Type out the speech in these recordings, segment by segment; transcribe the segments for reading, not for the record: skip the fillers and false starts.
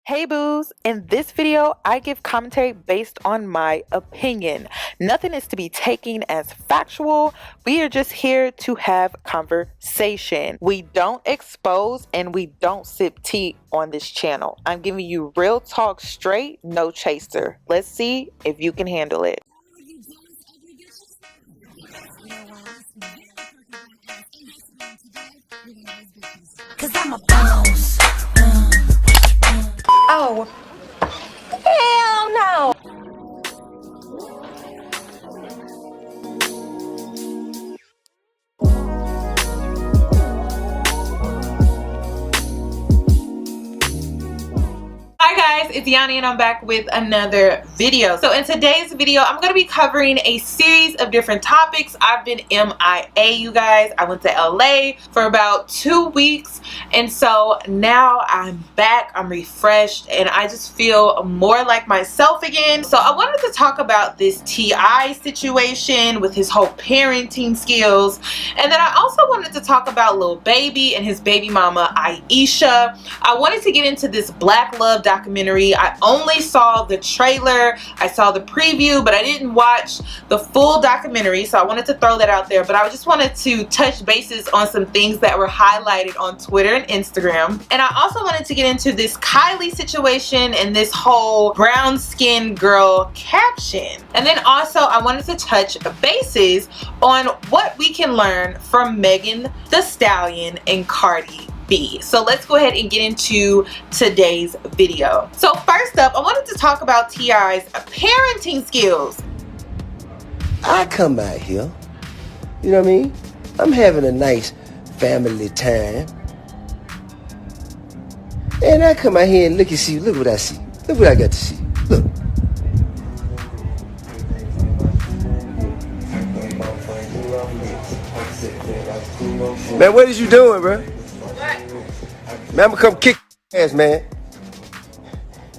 Hey boos, in this video I give commentary based on my opinion. Nothing is to be taken as factual. We are just here to have conversation. We don't expose and we don't sip tea on this channel. I'm giving you real talk straight, no chaser. Let's see if you can handle it. Cause I'm a boss. Oh, hell no. Hi guys, it's Yanni and I'm back with another video. So in today's video, I'm going to be covering a series of different topics. I've been MIA, you guys. I went to LA for about 2 weeks and so now I'm back, I'm refreshed, and I just feel more like myself again. So I wanted to talk about this T.I. situation with his whole parenting skills, and then I also wanted to talk about Lil Baby and his baby mama Aisha. I wanted to get into this Black Love documentary. I only saw the trailer, I saw the preview, but I didn't watch the full documentary, so I wanted to throw that out there. But I just wanted to touch bases on some things that were highlighted on Twitter and Instagram. And I also wanted to get into this Kylie situation and this whole brown skinned girl caption. And then also I wanted to touch bases on what we can learn from Megan Thee Stallion and Cardi. So let's go ahead and get into today's video. So first up, I wanted to talk about T.I.'s parenting skills. I come out here, you know what I mean? I'm having a nice family time. And I come out here and look what I see. Look what I got to see. Look. Man, what is you doing, bro? Man, I'm gonna come kick your ass, man.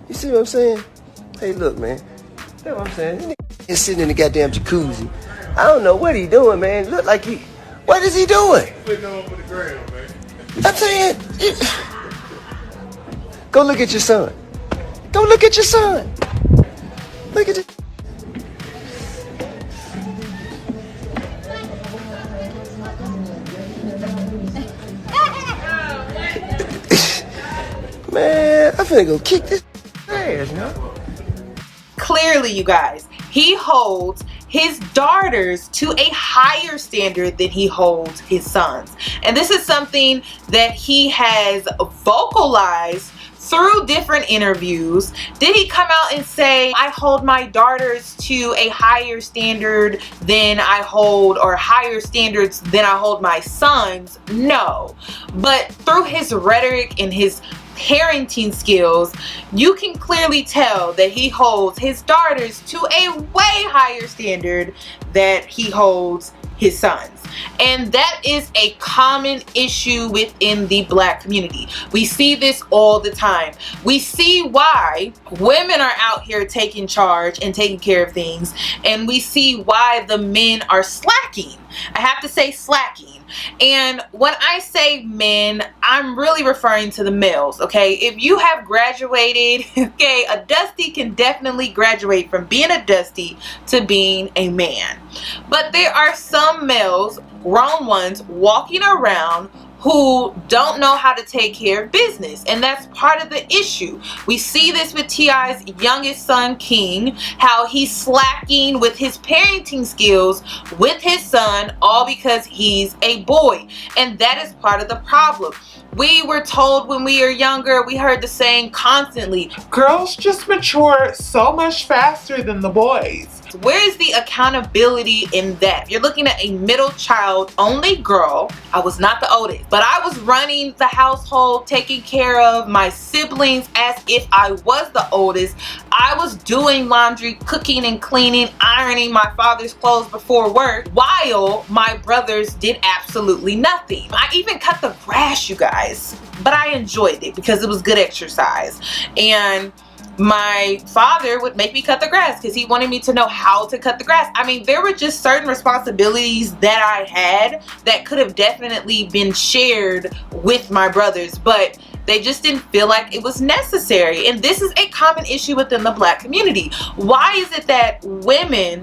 You see what I'm saying? Hey, look, man. That's what I'm saying. He's sitting in the goddamn jacuzzi. I don't know what he doing, man. Look like he... What is he doing? Putting on for the ground, man. I'm saying... Go look at your son. Go look at your son. Look at it. Man, I'm finna go kick this ass, man. Clearly, you guys, he holds his daughters to a higher standard than he holds his sons. And this is something that he has vocalized through different interviews. Did he come out and say, I hold my daughters to a higher standard than I hold, or higher standards than I hold my sons? No. But through his rhetoric and his parenting skills, you can clearly tell that he holds his daughters to a way higher standard that he holds his sons. And that is a common issue within the Black community. We see this all the time. We see why women are out here taking charge and taking care of things, and we see why the men are slacking. I have to say slacking. And when I say men, I'm really referring to the males, okay? If you have graduated, okay, a Dusty can definitely graduate from being a Dusty to being a man. But there are some males, grown ones, walking around who don't know how to take care of business, and that's part of the issue. We see this with T.I.'s youngest son, King, how he's slacking with his parenting skills with his son, all because he's a boy, and that is part of the problem. We were told when we were younger, we heard the saying constantly, Girls just mature so much faster than the boys. where is the accountability in that? You're looking at a middle child, only girl. I was not the oldest, but I was running the household, taking care of my siblings as if I was the oldest. I was doing laundry, cooking and cleaning, ironing my father's clothes before work, while my brothers did absolutely nothing. I even cut the grass, you guys, but I enjoyed it because it was good exercise. And my father would make me cut the grass because he wanted me to know how to cut the grass. I mean, there were just certain responsibilities that I had that could have definitely been shared with my brothers, but They just didn't feel like it was necessary. And this is a common issue within the Black community. Why is it that women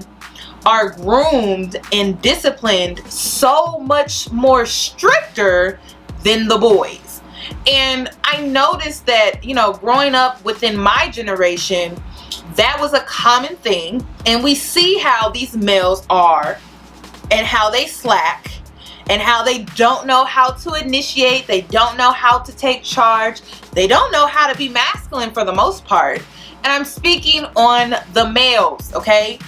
are groomed and disciplined so much more stricter than the boys? And I noticed that, you know, growing up within my generation, that was a common thing. And we see how these males are and how they slack and how they don't know how to initiate. They don't know how to take charge. They don't know how to be masculine for the most part. And I'm speaking on the males, okay?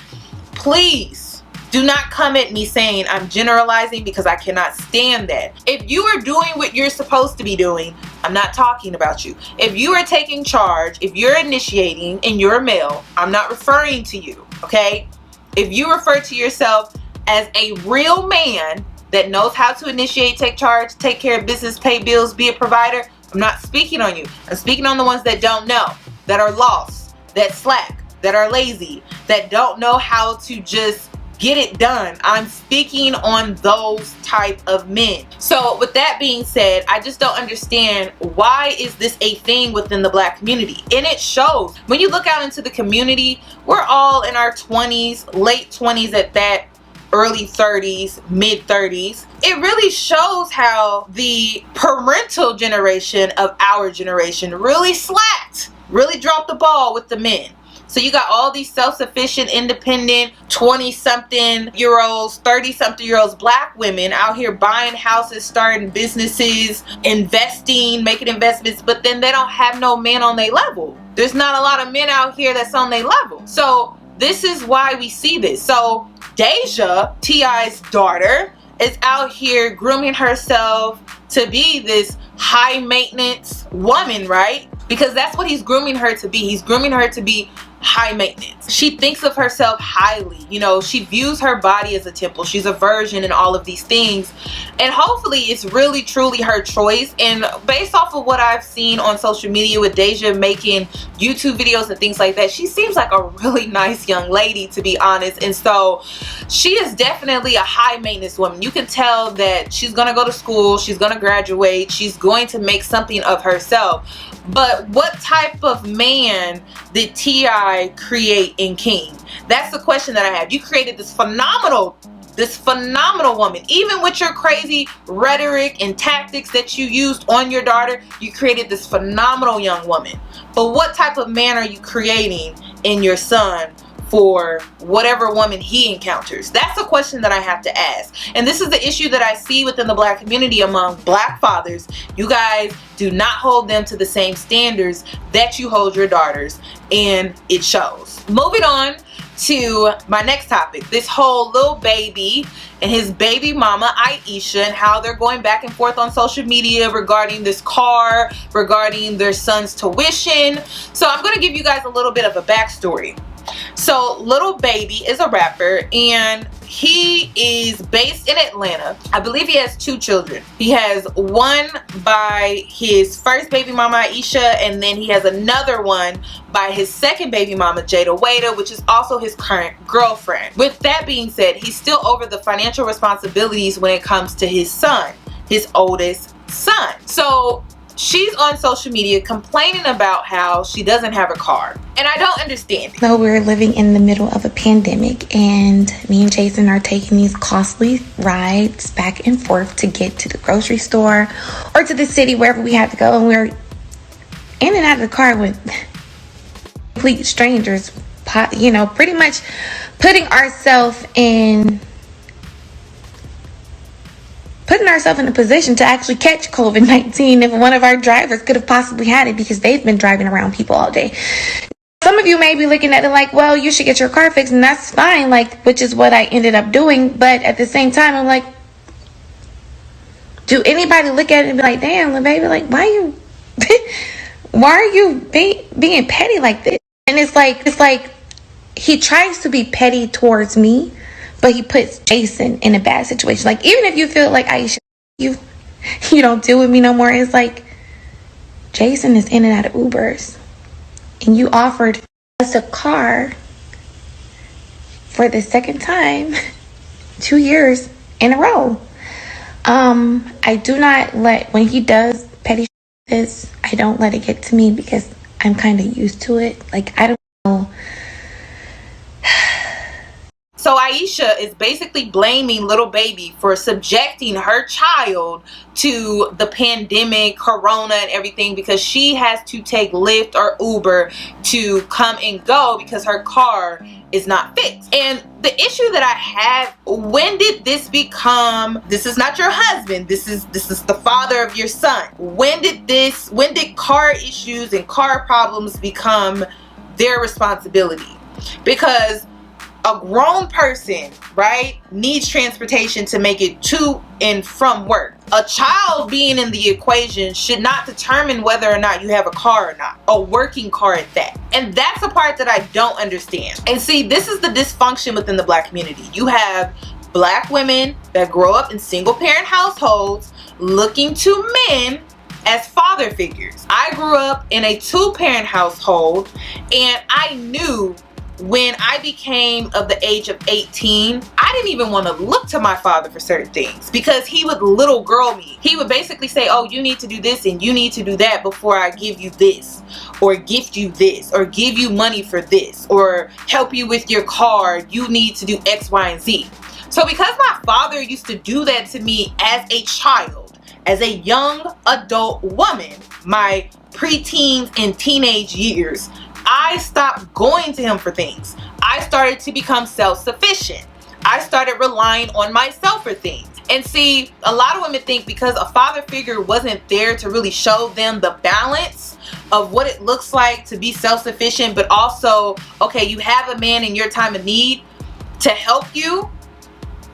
Please do not come at me saying I'm generalizing, because I cannot stand that. If you are doing what you're supposed to be doing, I'm not talking about you. If you are taking charge, if you're initiating and you're a male, I'm not referring to you, okay? If you refer to yourself as a real man that knows how to initiate, take charge, take care of business, pay bills, be a provider, I'm not speaking on you. I'm speaking on the ones that don't know, that are lost, that slack, that are lazy, that don't know how to just get it done. I'm speaking on those type of men. So with that being said, I just don't understand, why is this a thing within the Black community? And it shows. When you look out into the community, we're all in our 20s, late 20s at that, early 30s, mid 30s. It really shows how the parental generation of our generation really slacked, really dropped the ball with the men. So you got all these self-sufficient, independent, 20-something-year-olds, 30-something-year-olds, Black women out here buying houses, starting businesses, investing, making investments, but then they don't have no men on their level. There's not a lot of men out here that's on their level. So this is why we see this. So Deja, T.I.'s daughter, is out here grooming herself to be this high maintenance woman, right? Because that's what he's grooming her to be. He's grooming her to be high maintenance. She thinks of herself highly. You know, she views her body as a temple. She's a virgin and all of these things. And hopefully it's really truly her choice. And based off of what I've seen on social media with Deja making YouTube videos and things like that, she seems like a really nice young lady, to be honest. And so she is definitely a high maintenance woman. You can tell that she's gonna go to school, she's gonna graduate, she's going to make something of herself. But what type of man did T.I. create in King? That's the question that I have. You created this phenomenal woman. Even with your crazy rhetoric and tactics that you used on your daughter, you created this phenomenal young woman. But what type of man are you creating in your son for whatever woman he encounters? That's a question that I have to ask. And this is the issue that I see within the Black community among Black fathers. You guys do not hold them to the same standards that you hold your daughters, and it shows. Moving on to my next topic, this whole Lil Baby and his baby mama Aisha, and how they're going back and forth on social media regarding this car, regarding their son's tuition. So I'm going to give you guys a little bit of a backstory. So Lil Baby is a rapper, and he is based in Atlanta. I believe he has 2 children. He has one by his first baby mama Aisha, and then he has another one by his second baby mama Jada Waiter, which is also his current girlfriend. With that being said, he's still over the financial responsibilities when it comes to his son, his oldest son. So she's on social media complaining about how she doesn't have a car. And I don't understand it. So we're living in the middle of a pandemic, and me and Jason are taking these costly rides back and forth to get to the grocery store or to the city, wherever we have to go. And we're in and out of the car with complete strangers, you know, pretty much putting ourselves in a position to actually catch COVID-19 if one of our drivers could have possibly had it, because they've been driving around people all day. Some of you may be looking at it like, well, you should get your car fixed, and that's fine, like, which is what I ended up doing. But at the same time, I'm like, do anybody look at it and be like, damn, Lil Baby, like, why are you being petty like this? And it's like he tries to be petty towards me, but he puts Jason in a bad situation. Like, even if you feel like Aisha, you don't deal with me no more, it's like Jason is in and out of Ubers, and you offered us a car for the second time 2 years in a row. I do not let, when he does petty, this. I don't let it get to me because I'm kind of used to it. Like, I don't know. So Aisha is basically blaming Lil Baby for subjecting her child to the pandemic, corona, and everything because she has to take Lyft or Uber to come and go because her car is not fixed. And the issue that I have, when did this become, this is not your husband, this is the father of your son. When did car issues and car problems become their responsibility? Because a grown person, right, needs transportation to make it to and from work. A child being in the equation should not determine whether or not you have a car or not, a working car at that. And that's the part that I don't understand. And see, this is the dysfunction within the Black community. You have Black women that grow up in single parent households looking to men as father figures. I grew up in a 2-parent household, and I knew when I became of the age of 18, I didn't even want to look to my father for certain things because he would little girl me. He would basically say, oh, you need to do this and you need to do that before I give you this, or gift you this, or give you money for this, or help you with your car. You need to do X, Y, and Z. So because my father used to do that to me as a child, as a young adult woman, my preteens and teenage years, I stopped going to him for things. I started to become self-sufficient. I started relying on myself for things. And see, a lot of women think because a father figure wasn't there to really show them the balance of what it looks like to be self-sufficient, but also, okay, you have a man in your time of need to help you.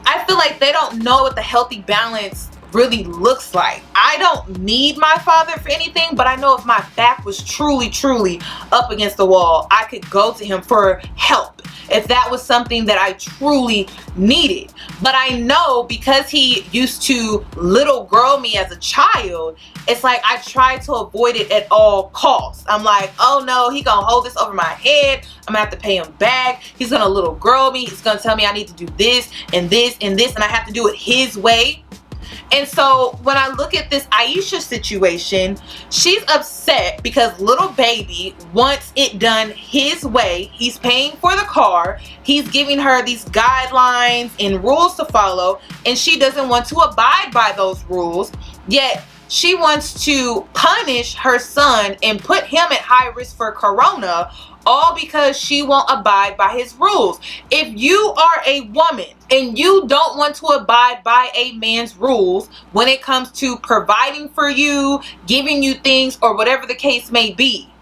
I feel like they don't know what the healthy balance really looks like. I don't need my father for anything, but I know if my back was truly up against the wall, I could go to him for help if that was something that I truly needed. But I know because he used to little girl me as a child, it's like I try to avoid it at all costs. I'm like, oh no, he gonna hold this over my head. I'm gonna have to pay him back. He's gonna little girl me. He's gonna tell me I need to do this and this and this, and I have to do it his way. And so when I look at this Aisha situation, she's upset because Lil Baby wants it done his way. He's paying for the car. He's giving her these guidelines and rules to follow, and she doesn't want to abide by those rules. Yet she wants to punish her son and put him at high risk for corona, all because she won't abide by his rules. If you are a woman and you don't want to abide by a man's rules when it comes to providing for you, giving you things, or whatever the case may be,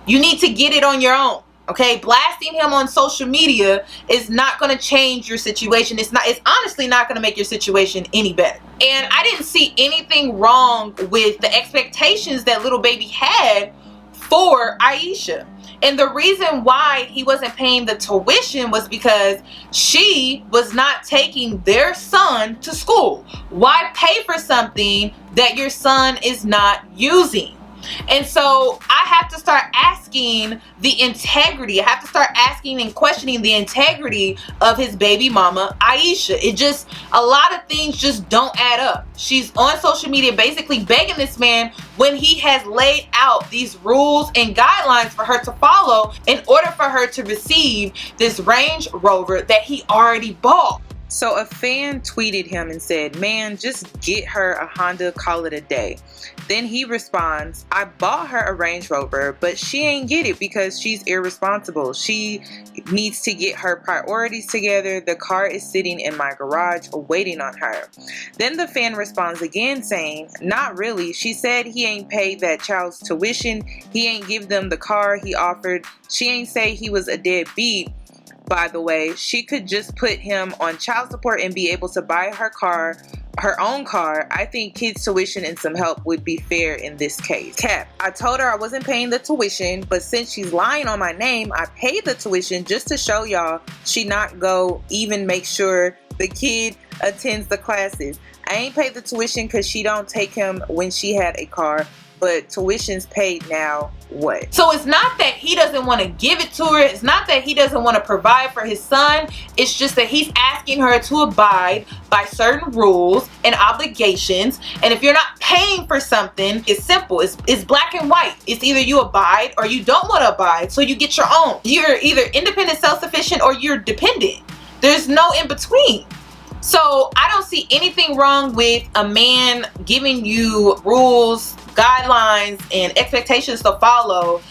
you need to get it on your own. Okay, blasting him on social media is not going to change your situation. It's honestly not going to make your situation any better. And I didn't see anything wrong with the expectations that Lil Baby had for Aisha. And the reason why he wasn't paying the tuition was because she was not taking their son to school. Why pay for something that your son is not using? And so I have to start asking the integrity. I have to start asking and questioning the integrity of his baby mama, Aisha. A lot of things just don't add up. She's on social media basically begging this man when he has laid out these rules and guidelines for her to follow in order for her to receive this Range Rover that he already bought. So a fan tweeted him and said, man, just get her a Honda, call it a day. Then he responds, I bought her a Range Rover, but she ain't get it because she's irresponsible. She needs to get her priorities together. The car is sitting in my garage waiting on her. Then the fan responds again saying, not really. She said he ain't paid that child's tuition. He ain't give them the car he offered. She ain't say he was a deadbeat. By the way, she could just put him on child support and be able to buy her own car. I think kids' tuition and some help would be fair in this case. Cap, I told her I wasn't paying the tuition, but since she's lying on my name, I paid the tuition just to show y'all she not go even make sure the kid attends the classes. I ain't paid the tuition because she don't take him when she had a car. but tuition's paid now. What? So it's not that he doesn't want to give it to her. It's not that he doesn't want to provide for his son. It's just that he's asking her to abide by certain rules and obligations. And if you're not paying for something, it's simple. It's black and white. It's either you abide or you don't want to abide, so you get your own. You're either independent, self-sufficient, or you're dependent. There's no in between. So I don't see anything wrong with a man giving you rules, guidelines, and expectations to follow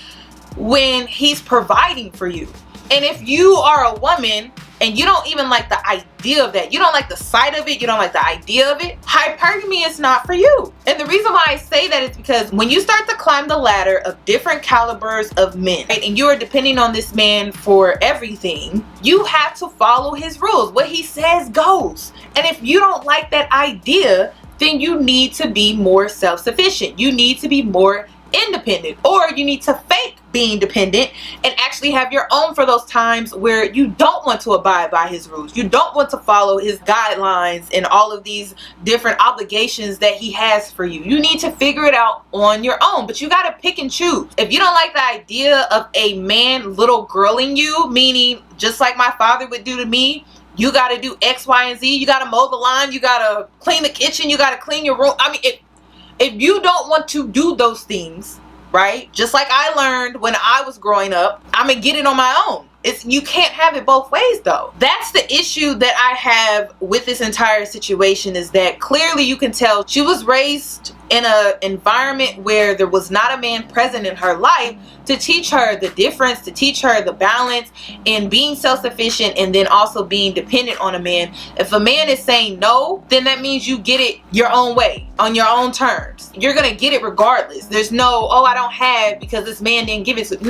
when he's providing for you. And if you are a woman and you don't even like the idea of that, you don't like the sight of it, you don't like the idea of it, hypergamy is not for you. And the reason why I say that is because when you start to climb the ladder of different calibers of men, right, and you are depending on this man for everything, you have to follow his rules. What he says goes. And if you don't like that idea, then you need to be more self-sufficient. You need to be more independent, or you need to fake being dependent and actually have your own for those times where you don't want to abide by his rules. You don't want to follow his guidelines and all of these different obligations that he has for you. You need to figure it out on your own, but you got to pick and choose. If you don't like the idea of a man little girling you, meaning just like my father would do to me, you got to do X, Y, and Z. You got to mow the lawn. You got to clean the kitchen. You got to clean your room. I mean, if you don't want to do those things, right? Just like I learned when I was growing up, I'm gonna get it on my own. You can't have it both ways though. That's the issue that I have with this entire situation, is that clearly you can tell she was raised in an environment where there was not a man present in her life to teach her the difference, to teach her the balance in being self-sufficient and then also being dependent on a man. If a man is saying no, then that means you get it your own way, on your own terms. You're gonna get it regardless. There's no, oh, I don't have because this man didn't give it to.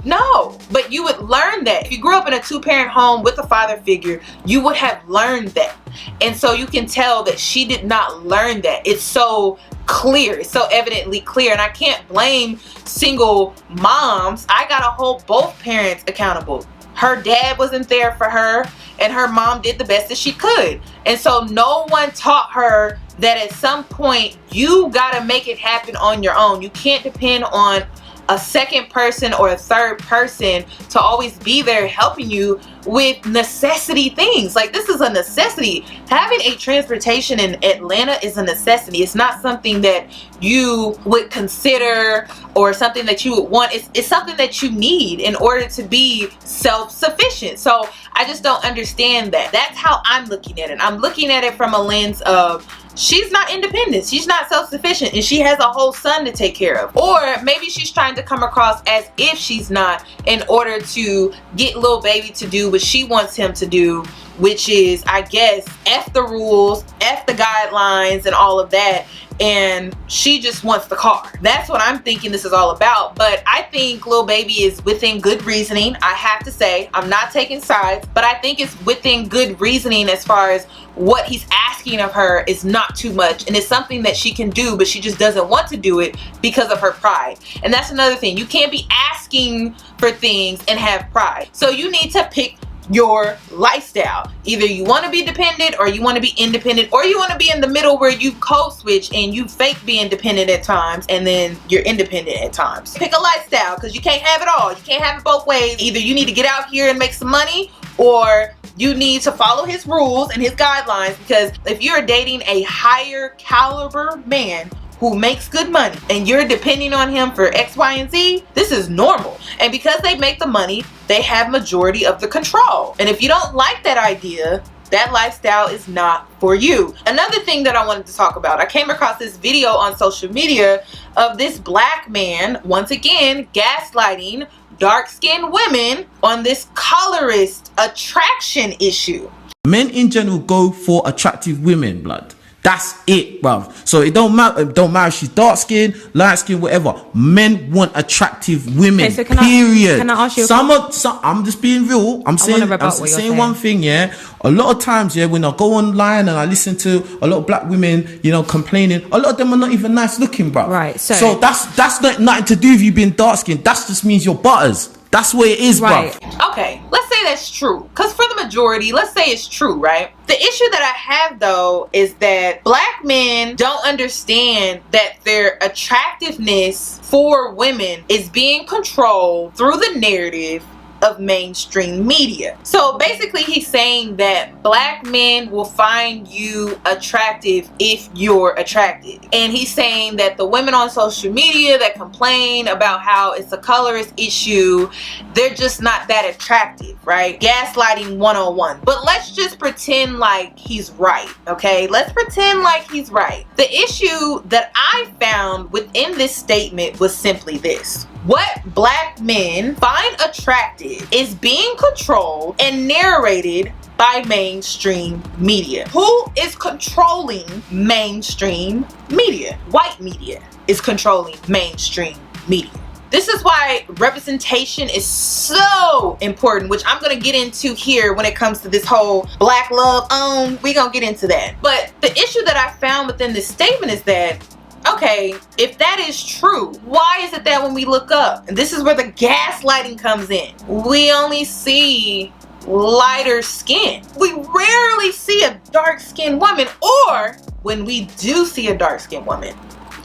No, but you would learn that. If you grew up in a two-parent home with a father figure, you would have learned that. And so you can tell that she did not learn that. It's so clear. It's so evidently clear. And I can't blame single moms. I gotta hold both parents accountable. Her dad wasn't there for her, and her mom did the best that she could. And so no one taught her that at some point you gotta make it happen on your own. You can't depend on a second person or a third person to always be there helping you with necessity things. Like, this is a necessity. Having a transportation in Atlanta is a necessity. It's not something that you would consider or something that you would want. It's something that you need in order to be self-sufficient. So I just don't understand that. That's how I'm looking at it. I'm looking at it from a lens of, she's not independent, she's not self-sufficient, and she has a whole son to take care of. Or maybe she's trying to come across as if she's not, in order to get Lil Baby to do what she wants him to do, which is, I guess, F the rules, F the guidelines and all of that, and she just wants the car. That's what I'm thinking this is all about. But I think Lil Baby is within good reasoning. I have to say, I'm not taking sides, but I think it's within good reasoning as far as what he's asking of her is not too much, and it's something that she can do, but she just doesn't want to do it because of her pride. And that's another thing. You can't be asking for things and have pride. So you need to pick your lifestyle. Either you want to be dependent, or you want to be independent, or you want to be in the middle where you code switch and you fake being dependent at times and then you're independent at times. Pick a lifestyle, because you can't have it all. You can't have it both ways. Either you need to get out here and make some money, or you need to follow his rules and his guidelines. Because if you're dating a higher caliber man who makes good money and you're depending on him for X, Y, and Z, this is normal. And because they make the money, they have majority of the control. And if you don't like that idea, that lifestyle is not for you. Another thing that I wanted to talk about, I came across this video on social media of this black man, once again, gaslighting dark-skinned women on this colorist attraction issue. Men in general go for attractive women, blood. That's it, bruv. So it don't matter if she's dark skinned, light skinned, whatever. Men want attractive women. Okay, so period. Can I ask you? I'm just being real. I'm saying one thing, yeah. A lot of times, yeah, when I go online and I listen to a lot of black women, you know, complaining, a lot of them are not even nice looking, bruv. Right. So that's not nothing to do with you being dark skinned. That just means you're butters. That's what it is, Right. bruv. Okay, let's say that's true. Because for the majority, let's say it's true, right? The issue that I have, though, is that black men don't understand that their attractiveness for women is being controlled through the narrative of mainstream media. So basically he's saying that black men will find you attractive if you're attractive, and he's saying that the women on social media that complain about how it's a colorist issue, they're just not that attractive, right? Gaslighting 101. But let's just pretend like he's right, okay? Let's pretend like he's right. The issue that I found within this statement was simply this: what black men find attractive is being controlled and narrated by mainstream media. Who is controlling mainstream media? White media is controlling mainstream media. This is why representation is so important, which I'm gonna get into here when it comes to this whole black love on. We're gonna get into that. But the issue that I found within this statement is that, okay, if that is true, why is it that when we look up, and this is where the gaslighting comes in, we only see lighter skin? We rarely see a dark-skinned woman, or when we do see a dark-skinned woman,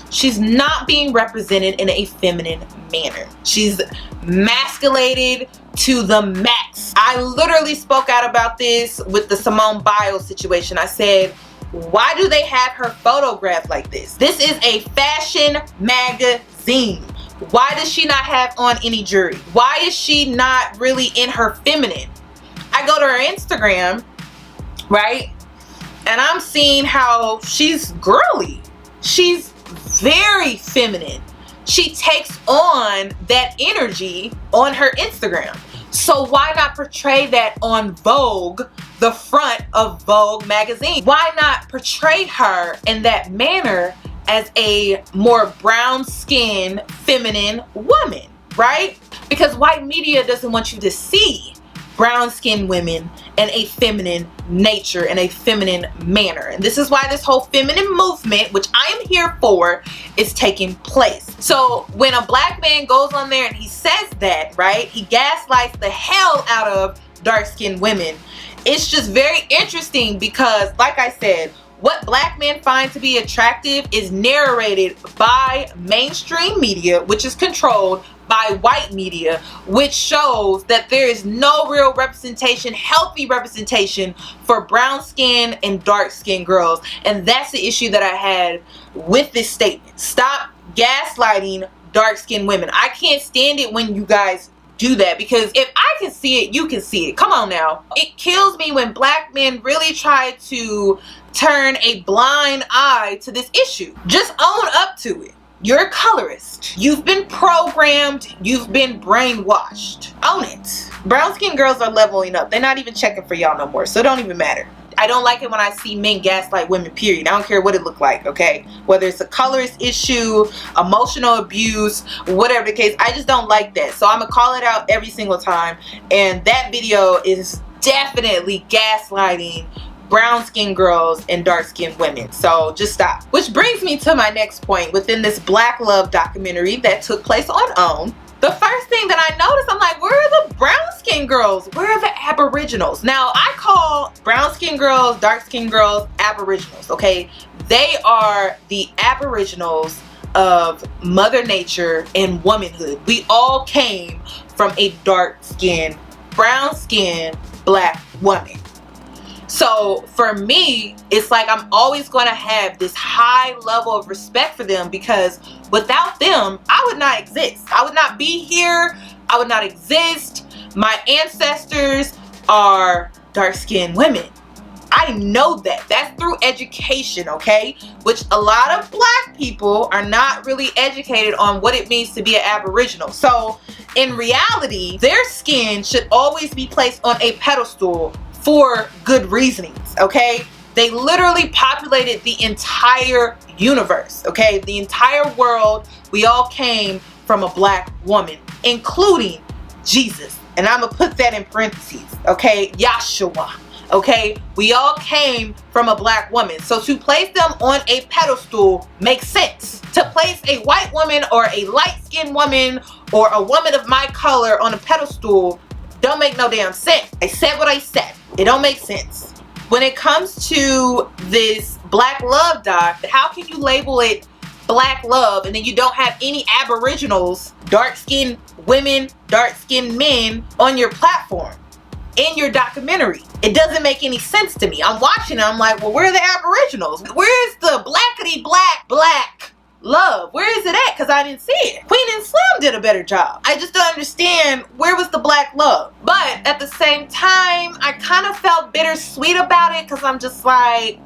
she's not being represented in a feminine manner. She's masculated to the max. I literally spoke out about this with the Simone Biles situation. I said, why do they have her photographed like this? This is a fashion magazine. Why does she not have on any jewelry? Why is she not really in her feminine? I go to her Instagram, right? And I'm seeing how she's girly. She's very feminine. She takes on that energy on her Instagram. So why not portray that on Vogue, the front of Vogue magazine? Why not portray her in that manner as a more brown-skinned, feminine woman, right? Because white media doesn't want you to see brown-skinned women in a feminine nature, in a feminine manner. And this is why this whole feminine movement, which I am here for, is taking place. So when a black man goes on there and he says that, right, he gaslights the hell out of dark-skinned women. It's just very interesting because, like I said, what black men find to be attractive is narrated by mainstream media, which is controlled by white media, which shows that there is no real representation, healthy representation for brown skin and dark skinned girls. And that's the issue that I had with this statement. Stop gaslighting dark skinned women. I can't stand it when you guys do that, because if I can see it, you can see it. Come on now. It kills me when black men really try to turn a blind eye to this issue. Just own up to it. You're a colorist. You've been programmed. You've been brainwashed. Own it. Brown skinned girls are leveling up. They're not even checking for y'all no more, so it don't even matter. I don't like it when I see men gaslight women, period. I don't care what it look like, okay? Whether it's a colorist issue, emotional abuse, whatever the case, I just don't like that. So I'm gonna call it out every single time. And that video is definitely gaslighting brown skinned girls and dark skinned women. So just stop. Which brings me to my next point within this Black Love documentary that took place on OWN. The first thing that I noticed, I'm like, where are the brown skinned girls? Where are the aboriginals? Now, I call brown skinned girls, dark skinned girls, aboriginals, okay? They are the aboriginals of Mother Nature and womanhood. We all came from a dark skinned, brown skinned, black woman. So for me, it's like I'm always going to have this high level of respect for them, because without them, I would not exist. I would not be here. I would not exist. My ancestors are dark-skinned women. I know that. That's through education, okay? Which a lot of black people are not really educated on what it means to be an aboriginal. So in reality, their skin should always be placed on a pedestal for good reasonings, okay? They literally populated the entire universe, okay? The entire world. We all came from a black woman, including Jesus. And I'm gonna put that in parentheses, okay? Yahshua, okay? We all came from a black woman. So to place them on a pedestal makes sense. To place a white woman or a light-skinned woman or a woman of my color on a pedestal don't make no damn sense. I said what I said. It don't make sense. When it comes to this Black Love doc, how can you label it Black Love and then you don't have any Aboriginals, dark-skinned women, dark-skinned men on your platform in your documentary? It doesn't make any sense to me. I'm watching it, I'm like, well, where are the Aboriginals? Where's the blackity black love? Where is it at? Because I didn't see it. Queen and Slim did a better job. I just don't understand where was the black love. But at the same time, I kind of felt bittersweet about it because I'm just like,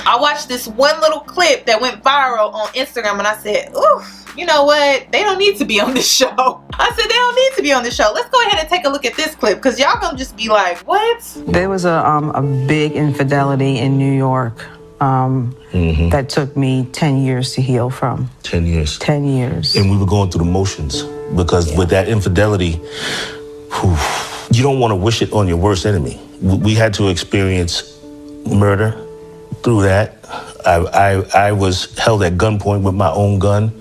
I watched this one little clip that went viral on Instagram and I said, oof, you know what? They don't need to be on this show. I said, they don't need to be on this show. Let's go ahead and take a look at this clip because y'all gonna just be like, what? There was a big infidelity in New York that took me 10 years to heal from. 10 years. 10 years. And we were going through the motions because with that infidelity, you don't want to wish it on your worst enemy. We had to experience murder through that. I was held at gunpoint with my own gun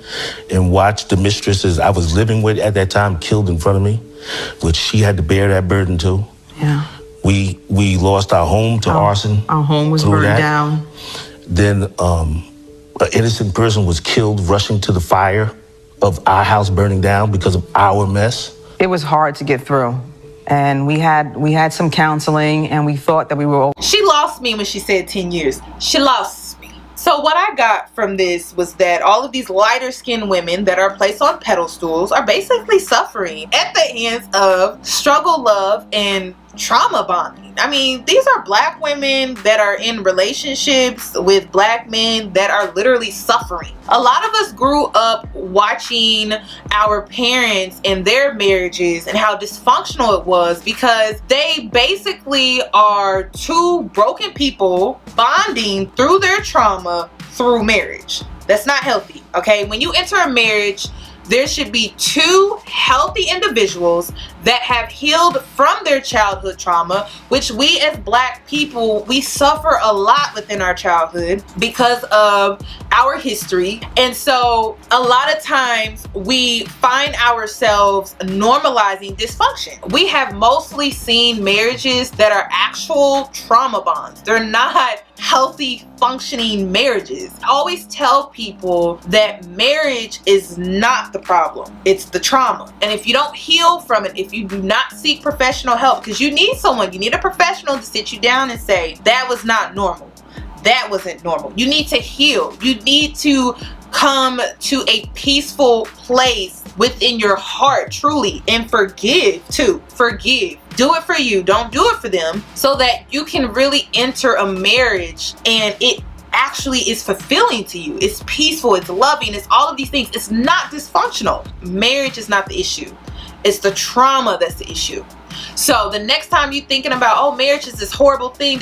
and watched the mistresses I was living with at that time killed in front of me, which she had to bear that burden too. Yeah. We lost our home to arson. Our home was burned down. Then an innocent person was killed rushing to the fire of our house burning down because of our mess. It was hard to get through. And we had some counseling and we thought that we were... She lost me when she said 10 years. She lost me. So what I got from this was that all of these lighter skinned women that are placed on pedestals are basically suffering at the hands of struggle, love, and trauma bonding. I mean, these are black women that are in relationships with black men that are literally suffering. A lot of us grew up watching our parents and their marriages and how dysfunctional it was because they basically are two broken people bonding through their trauma through marriage. That's not healthy, okay? When you enter a marriage, there should be two healthy individuals that have healed from their childhood trauma, which we as black people, we suffer a lot within our childhood because of our history. And so a lot of times we find ourselves normalizing dysfunction. We have mostly seen marriages that are actual trauma bonds. They're not healthy functioning marriages. I always tell people that marriage is not the problem, it's the trauma. And if you don't heal from it, if you do not seek professional help, because you need someone, you need a professional to sit you down and say, that was not normal, that wasn't normal. You need to heal. You need to come to a peaceful place within your heart truly and forgive too. Forgive. Do it for you, don't do it for them, so that you can really enter a marriage and it actually is fulfilling to you. It's peaceful, it's loving, it's all of these things. It's not dysfunctional. Marriage is not the issue. It's the trauma that's the issue. So the next time you're thinking about, oh, marriage is this horrible thing,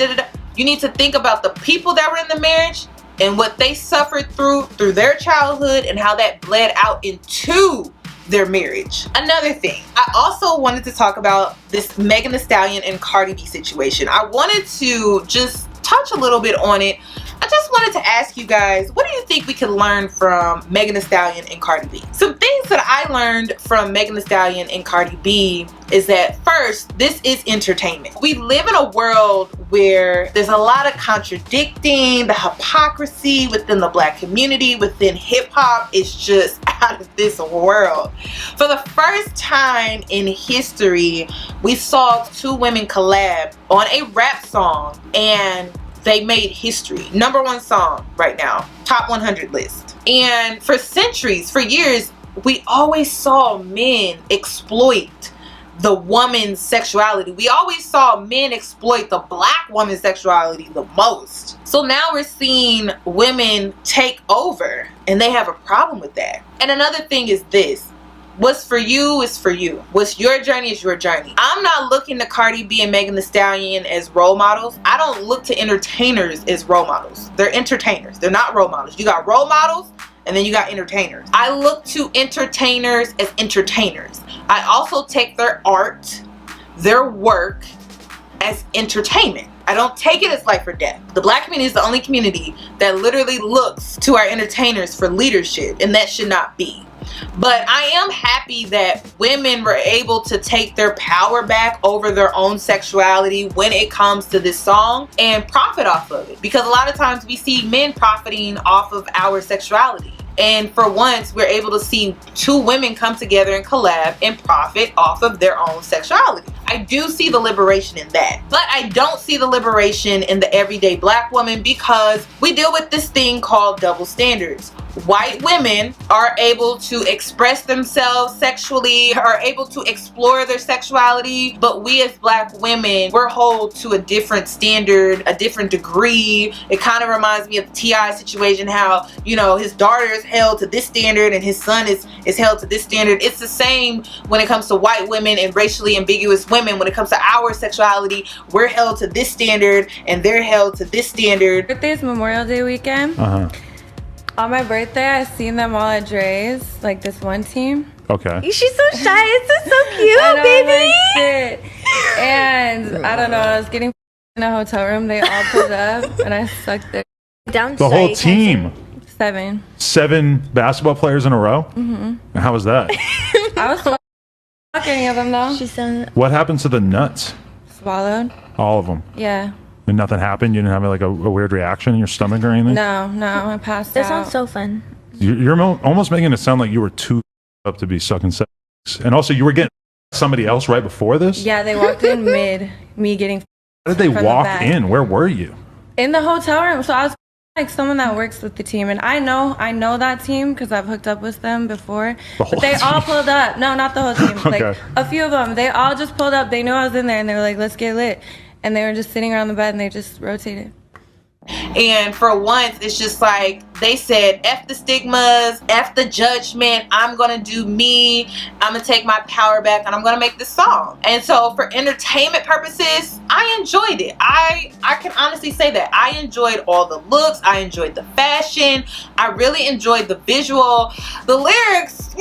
you need to think about the people that were in the marriage and what they suffered through their childhood and how that bled out into their marriage. Another thing, I also wanted to talk about this Megan Thee Stallion and Cardi B situation. I wanted to just touch a little bit on it. I just wanted to ask you guys, what do you think we could learn from Megan Thee Stallion and Cardi B? Some things that I learned from Megan Thee Stallion and Cardi B is that, first, this is entertainment. We live in a world where there's a lot of contradicting, the hypocrisy within the black community, within hip hop is just out of this world. For the first time in history, we saw two women collab on a rap song and they made history. #1 song right now, top 100 list. And for centuries, for years, we always saw men exploit the woman's sexuality. We always saw men exploit the black woman's sexuality the most. So now we're seeing women take over and they have a problem with that. And another thing is this. What's for you is for you. What's your journey is your journey. I'm not looking to Cardi B and Megan Thee Stallion as role models. I don't look to entertainers as role models. They're entertainers. They're not role models. You got role models and then you got entertainers. I look to entertainers as entertainers. I also take their art, their work as entertainment. I don't take it as life or death. The black community is the only community that literally looks to our entertainers for leadership, and that should not be. But I am happy that women were able to take their power back over their own sexuality when it comes to this song and profit off of it. Because a lot of times we see men profiting off of our sexuality. And for once, we're able to see two women come together and collab and profit off of their own sexuality. I do see the liberation in that. But I don't see the liberation in the everyday black woman because we deal with this thing called double standards. White women are able to express themselves sexually, are able to explore their sexuality, but we as black women, we're held to a different standard, a different degree. It kind of reminds me of the T.I. situation, how, you know, his daughter is held to this standard and his son is held to this standard. It's the same when it comes to white women and racially ambiguous women. When it comes to our sexuality, we're held to this standard and they're held to this standard. Birthday's Memorial Day weekend. On my birthday, I seen them all at Dre's, like this one team. Okay. She's so shy. It's so cute, baby. Like, and I don't know, I was getting in a hotel room. They all pulled up, and I sucked their down. The whole team. 7. 7 basketball players in a row. How was that? I was fucking any of them though. She said. What happened to the nuts? Swallowed. All of them. Yeah. And nothing happened? You didn't have like a weird reaction in your stomach or anything? No, I passed out. That sounds so fun. You're almost making it sound like you were too up to be sucking sex. And also you were getting somebody else right before this? Yeah, they walked in mid me getting. How did they walk in? Where were you? In the hotel room. So I was like someone that works with the team, and I know that team because I've hooked up with them before. But they all pulled up. No, not the whole team. Okay. Like a few of them. They all just pulled up. They knew I was in there, and they were like, "Let's get lit." And they were just sitting around the bed and they just rotated. And for once, it's just like they said, F the stigmas, F the judgment, I'm gonna do me, I'm gonna take my power back, and I'm gonna make this song. And so for entertainment purposes, I enjoyed it. I can honestly say that. I enjoyed all the looks, I enjoyed the fashion, I really enjoyed the visual. The lyrics,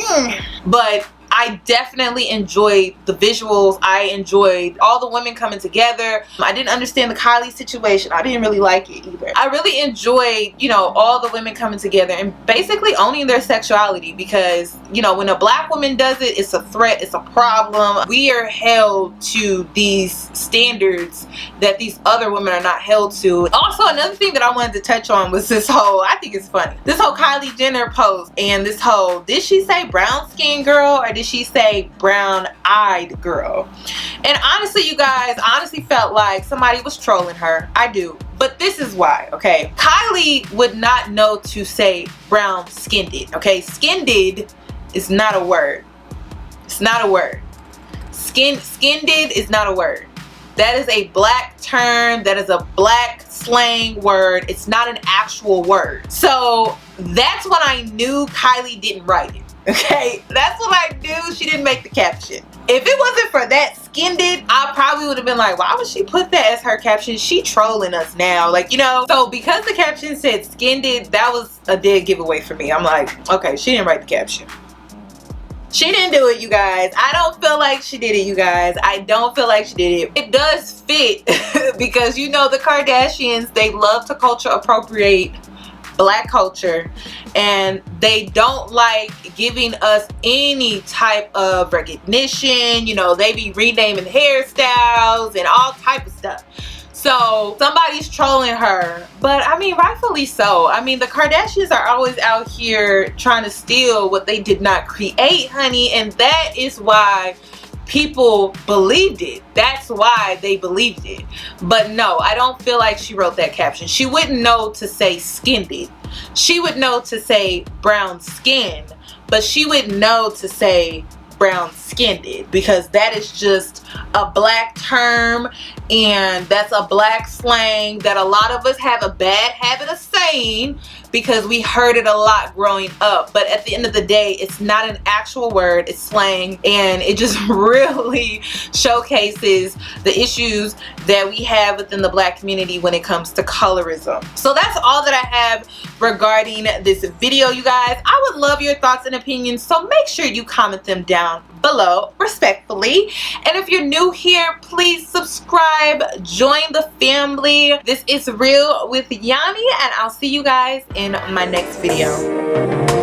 but I definitely enjoyed the visuals. I enjoyed all the women coming together. I didn't understand the Kylie situation. I didn't really like it either. I really enjoyed, you know, all the women coming together and basically owning their sexuality, because, you know, when a black woman does it, it's a threat, it's a problem. We are held to these standards that these other women are not held to. Also, another thing that I wanted to touch on was this whole, I think it's funny, this whole Kylie Jenner post and this whole, did she say brown skin girl or did she say brown-eyed girl? And honestly, you guys, I honestly felt like somebody was trolling her. I do. But this is why, okay? Kylie would not know to say brown-skinned, okay? Skinned is not a word. It's not a word. Skinned is not a word. That is a black term. That is a black slang word. It's not an actual word. So that's when I knew Kylie didn't write it. Okay, that's when I knew she didn't make the caption. If it wasn't for that skinned, I probably would have been like, why would she put that as her caption? She trolling us now, like, you know. So because the caption said skinned, that was a dead giveaway for me. I'm like, okay, she didn't write the caption. She didn't do it, you guys. I don't feel like she did it, you guys. I don't feel like she did it. It does fit because, you know, the Kardashians, they love to culture appropriate black culture, and they don't like giving us any type of recognition. You know, they be renaming hairstyles and all type of stuff. So somebody's trolling her, but I mean, rightfully so. I mean, the Kardashians are always out here trying to steal what they did not create, honey, and that is why people believed it. That's why they believed it. But no, I don't feel like she wrote that caption. She wouldn't know to say skinned. She would know to say brown skin, but she wouldn't know to say brown skinned, because that is just a black term, and that's a black slang that a lot of us have a bad habit of saying because we heard it a lot growing up. But at the end of the day, it's not an actual word, it's slang, and it just really showcases the issues that we have within the black community when it comes to colorism. So that's all that I have regarding this video, you guys. I would love your thoughts and opinions, so make sure you comment them down below, respectfully. And if you're new here, please subscribe, join the family. This is Real with Yanni, and I'll see you guys in my next video.